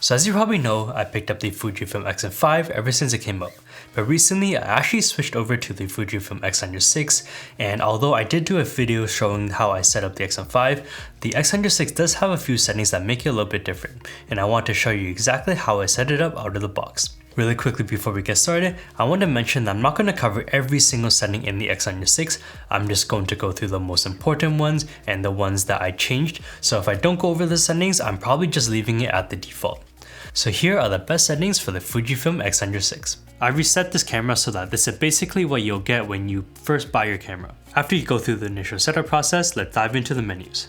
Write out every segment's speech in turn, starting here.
So as you probably know, I picked up the Fujifilm X100VI ever since it came up, but recently I actually switched over to the Fujifilm X100VI, and although I did do a video showing how I set up the X100VI, the X100VI does have a few settings that make it a little bit different, and I want to show you exactly how I set it up out of the box. Really quickly before we get started, I want to mention that I'm not going to cover every single setting in the X100VI, I'm just going to go through the most important ones and the ones that I changed, so if I don't go over the settings, I'm probably just leaving it at the default. So here are the best settings for the Fujifilm X100VI. I reset this camera so that this is basically what you'll get when you first buy your camera. After you go through the initial setup process, let's dive into the menus.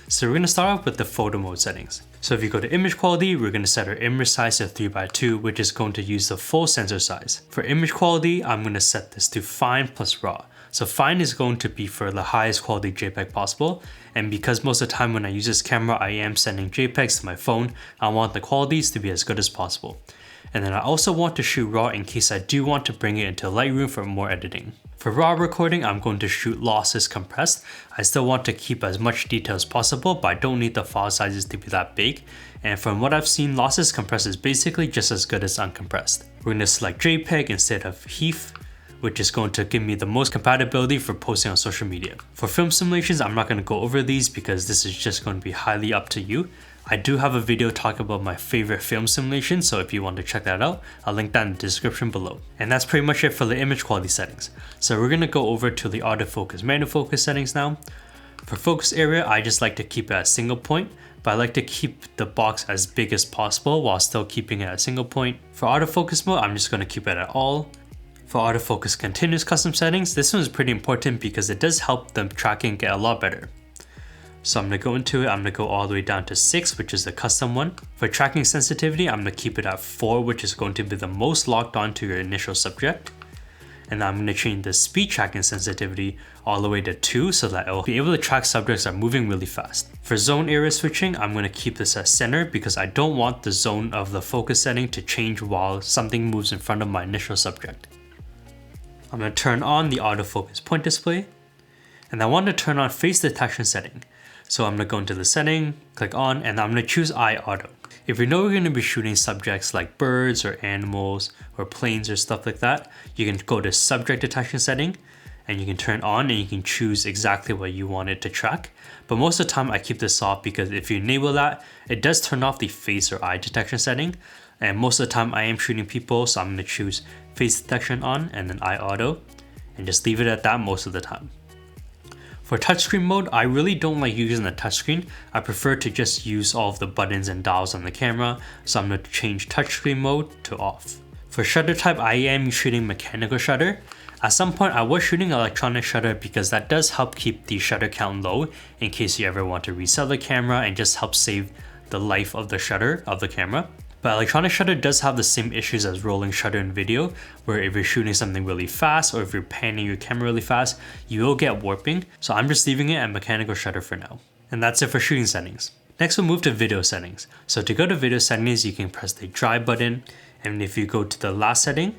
So we're going to start off with the photo mode settings. So if you go to image quality, we're going to set our image size to 3x2, which is going to use the full sensor size. For image quality, I'm going to set this to fine plus raw. So fine is going to be for the highest quality JPEG possible, and because most of the time when I use this camera I am sending JPEGs to my phone, I want the qualities to be as good as possible. And then I also want to shoot raw in case I do want to bring it into Lightroom for more editing. For raw recording, I'm going to shoot lossless compressed. I still want to keep as much detail as possible, but I don't need the file sizes to be that big. And from what I've seen, lossless compressed is basically just as good as uncompressed. We're going to select JPEG instead of HEIF, which is going to give me the most compatibility for posting on social media. For film simulations, I'm not going to go over these because this is just going to be highly up to you. I do have a video talking about my favorite film simulation, so if you want to check that out, I'll link that in the description below. And that's pretty much it for the image quality settings. So we're going to go over to the autofocus, manual focus settings now. For focus area, I just like to keep it at a single point, but I like to keep the box as big as possible while still keeping it at a single point. For autofocus mode, I'm just going to keep it at all. For autofocus continuous custom settings, this one is pretty important because it does help the tracking get a lot better. So I'm going to go into it, I'm going to go all the way down to 6, which is the custom one. For tracking sensitivity, I'm going to keep it at 4, which is going to be the most locked onto your initial subject. And I'm going to change the speed tracking sensitivity all the way to 2 so that it will be able to track subjects that are moving really fast. For zone area switching, I'm going to keep this at center because I don't want the zone of the focus setting to change while something moves in front of my initial subject. I'm going to turn on the autofocus point display, and I want to turn on face detection setting. So I'm going to go into the setting, click on, and I'm going to choose Eye Auto. If you know you're going to be shooting subjects like birds or animals or planes or stuff like that, you can go to subject detection setting and you can turn on and you can choose exactly what you want it to track. But most of the time I keep this off because if you enable that, it does turn off the face or eye detection setting. And most of the time I am shooting people, so I'm going to choose face detection on and then Eye Auto and just leave it at that most of the time. For touchscreen mode, I really don't like using the touchscreen. I prefer to just use all of the buttons and dials on the camera, so I'm going to change touchscreen mode to off. For shutter type, I am shooting mechanical shutter. At some point, I was shooting electronic shutter because that does help keep the shutter count low in case you ever want to resell the camera and just help save the life of the shutter of the camera. But electronic shutter does have the same issues as rolling shutter in video, where if you're shooting something really fast or if you're panning your camera really fast, you will get warping. So I'm just leaving it at mechanical shutter for now. And that's it for shooting settings. Next we'll move to video settings. So to go to video settings, you can press the drive button, and if you go to the last setting,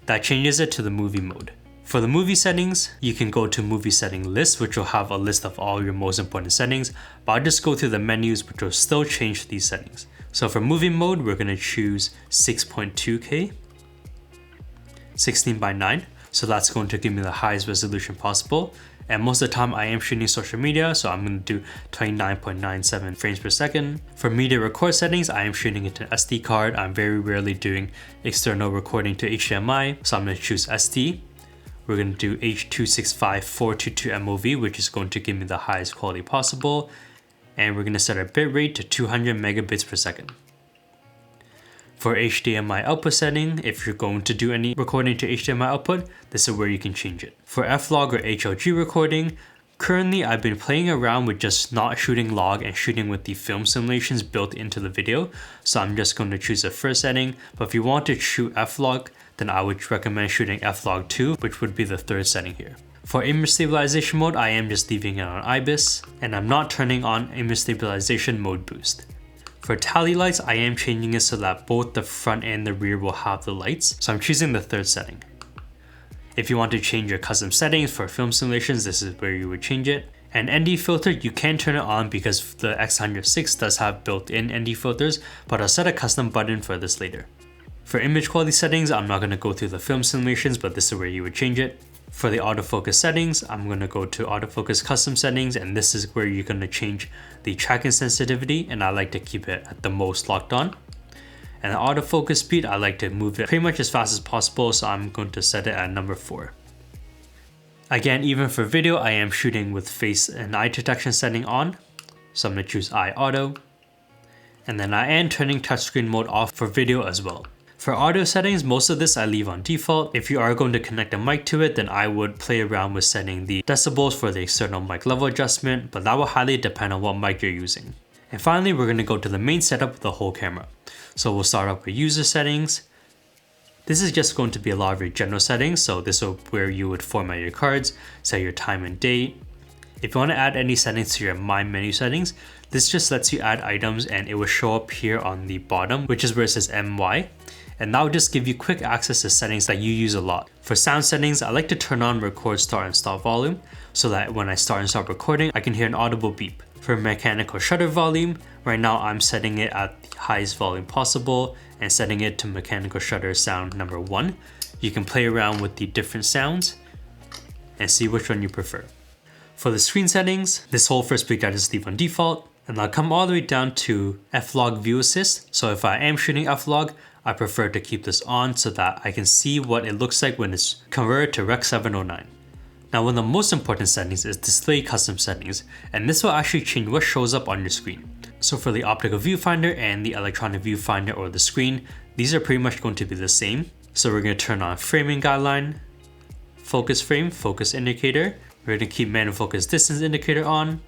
that changes it to the movie mode. For the movie settings, you can go to movie setting list, which will have a list of all your most important settings, but I'll just go through the menus which will still change these settings. So for movie mode, we're going to choose 6.2K, 16:9, so that's going to give me the highest resolution possible. And most of the time I am shooting social media, so I'm going to do 29.97 frames per second. For media record settings, I am shooting it to SD card. I'm very rarely doing external recording to HDMI, so I'm going to choose SD. We're going to do H.265/422 MOV, which is going to give me the highest quality possible. And we're going to set our bitrate to 200 megabits per second. For HDMI output setting, if you're going to do any recording to HDMI output, this is where you can change it. For F-Log or HLG recording, currently I've been playing around with just not shooting log and shooting with the film simulations built into the video. So I'm just going to choose the first setting, but if you want to shoot F-Log, then I would recommend shooting F-Log 2, which would be the third setting here. For image stabilization mode, I am just leaving it on IBIS, and I'm not turning on image stabilization mode boost. For tally lights, I am changing it so that both the front and the rear will have the lights, so I'm choosing the third setting. If you want to change your custom settings for film simulations, this is where you would change it. And ND filter, you can turn it on because the X100VI does have built-in ND filters, but I'll set a custom button for this later. For image quality settings, I'm not going to go through the film simulations, but this is where you would change it. For the autofocus settings, I'm going to go to autofocus custom settings, and this is where you're going to change the tracking sensitivity, and I like to keep it at the most locked on. And the autofocus speed, I like to move it pretty much as fast as possible, so I'm going to set it at number 4. Again, even for video, I am shooting with face and eye detection setting on, so I'm going to choose eye auto. And then I am turning touchscreen mode off for video as well. For audio settings, most of this I leave on default. If you are going to connect a mic to it, then I would play around with setting the decibels for the external mic level adjustment, but that will highly depend on what mic you're using. And finally, we're going to go to the main setup of the whole camera. So we'll start up with user settings. This is just going to be a lot of your general settings, so this is where you would format your cards, set your time and date. If you want to add any settings to your My Menu settings, this just lets you add items and it will show up here on the bottom, which is where it says MY. And that will just give you quick access to settings that you use a lot. For sound settings, I like to turn on record start and stop volume so that when I start and stop recording, I can hear an audible beep. For mechanical shutter volume, right now I'm setting it at the highest volume possible and setting it to mechanical shutter sound number 1. You can play around with the different sounds and see which one you prefer. For the screen settings, this whole first page I just leave on default, and I'll come all the way down to F-Log View Assist. So if I am shooting F-Log, I prefer to keep this on so that I can see what it looks like when it's converted to Rec 709. Now, one of the most important settings is display custom settings, and this will actually change what shows up on your screen. So for the optical viewfinder and the electronic viewfinder or the screen, these are pretty much going to be the same. So we're going to turn on framing guideline, focus frame, focus indicator. We're going to keep manual focus distance indicator on,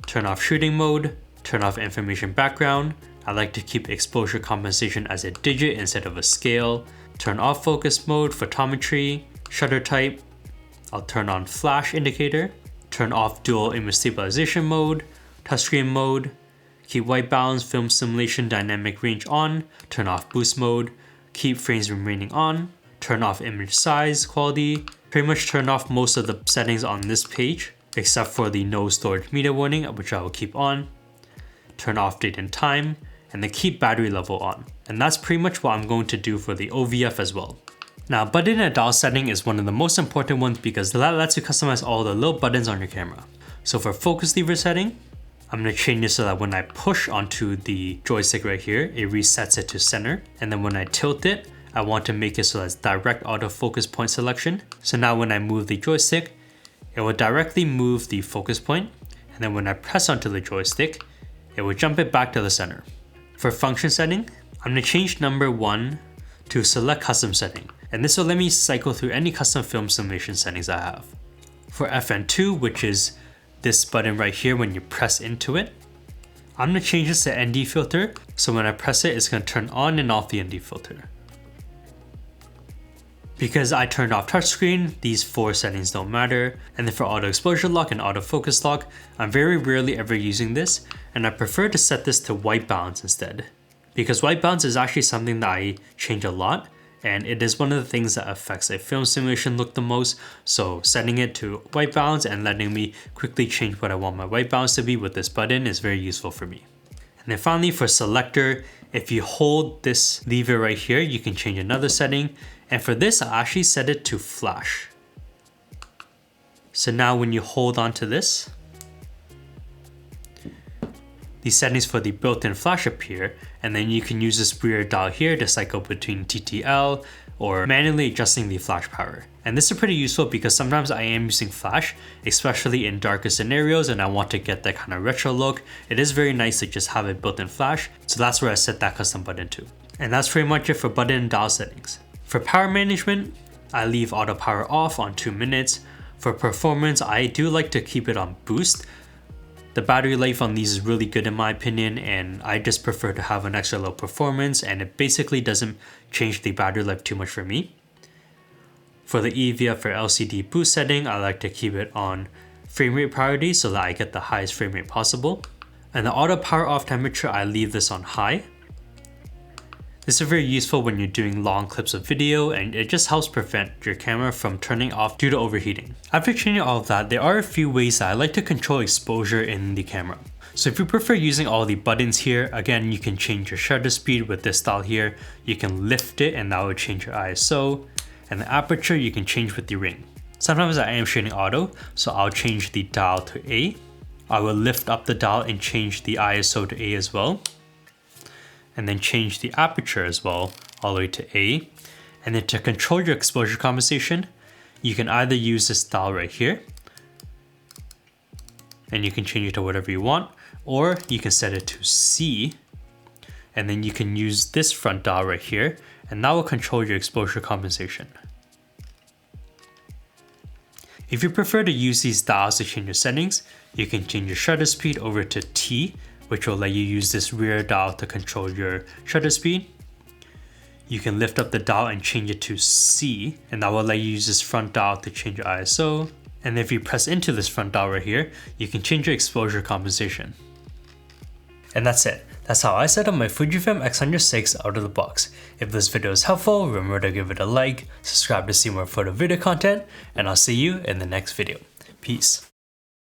turn off shooting mode, turn off information background. I like to keep exposure compensation as a digit instead of a scale. Turn off focus mode, photometry, shutter type. I'll turn on flash indicator, turn off dual image stabilization mode, touchscreen mode, keep white balance, film simulation, dynamic range on, turn off boost mode, keep frames remaining on, turn off image size quality, pretty much turn off most of the settings on this page, except for the no storage media warning, which I will keep on, turn off date and time, and then keep battery level on. And that's pretty much what I'm going to do for the OVF as well. Now, button and dial setting is one of the most important ones because that lets you customize all the little buttons on your camera. So for focus lever setting, I'm going to change it so that when I push onto the joystick right here, it resets it to center. And then when I tilt it, I want to make it so that's direct autofocus point selection. So now when I move the joystick, it will directly move the focus point. And then when I press onto the joystick, it will jump it back to the center. For function setting, I'm going to change number 1 to select custom setting. And this will let me cycle through any custom film simulation settings I have. For FN2, which is this button right here when you press into it, I'm going to change this to ND filter. So when I press it, it's going to turn on and off the ND filter. Because I turned off touchscreen, these 4 settings don't matter. And then for auto exposure lock and autofocus lock, I'm very rarely ever using this, and I prefer to set this to white balance instead. Because white balance is actually something that I change a lot, and it is one of the things that affects a film simulation look the most. So setting it to white balance and letting me quickly change what I want my white balance to be with this button is very useful for me. And then finally for selector, if you hold this lever right here, you can change another setting. And for this, I actually set it to flash. So now when you hold on to this, the settings for the built-in flash appear, and then you can use this weird dial here to cycle between TTL or manually adjusting the flash power. And this is pretty useful because sometimes I am using flash, especially in darker scenarios, and I want to get that kind of retro look. It is very nice to just have a built-in flash, so that's where I set that custom button to. And that's pretty much it for button and dial settings. For power management, I leave auto power off on 2 minutes. For performance, I do like to keep it on boost. The battery life on these is really good in my opinion, and I just prefer to have an extra low performance, and it basically doesn't change the battery life too much for me. For the EVF for LCD boost setting, I like to keep it on frame rate priority so that I get the highest frame rate possible. And the auto power off temperature, I leave this on high. This is very useful when you're doing long clips of video, and it just helps prevent your camera from turning off due to overheating. After changing all of that, there are a few ways that I like to control exposure in the camera. So if you prefer using all the buttons here, again, you can change your shutter speed with this dial here. You can lift it and that will change your ISO. And the aperture you can change with the ring. Sometimes I am shooting auto, so I'll change the dial to A. I will lift up the dial and change the ISO to A as well. And then change the aperture as well, all the way to A. And then to control your exposure compensation, you can either use this dial right here, and you can change it to whatever you want, or you can set it to C, and then you can use this front dial right here, and that will control your exposure compensation. If you prefer to use these dials to change your settings, you can change your shutter speed over to T, which will let you use this rear dial to control your shutter speed. You can lift up the dial and change it to C, and that will let you use this front dial to change your ISO. And if you press into this front dial right here, you can change your exposure compensation. And that's it. That's how I set up my Fujifilm X100VI out of the box. If this video is helpful, remember to give it a like, subscribe to see more photo video content, and I'll see you in the next video. Peace.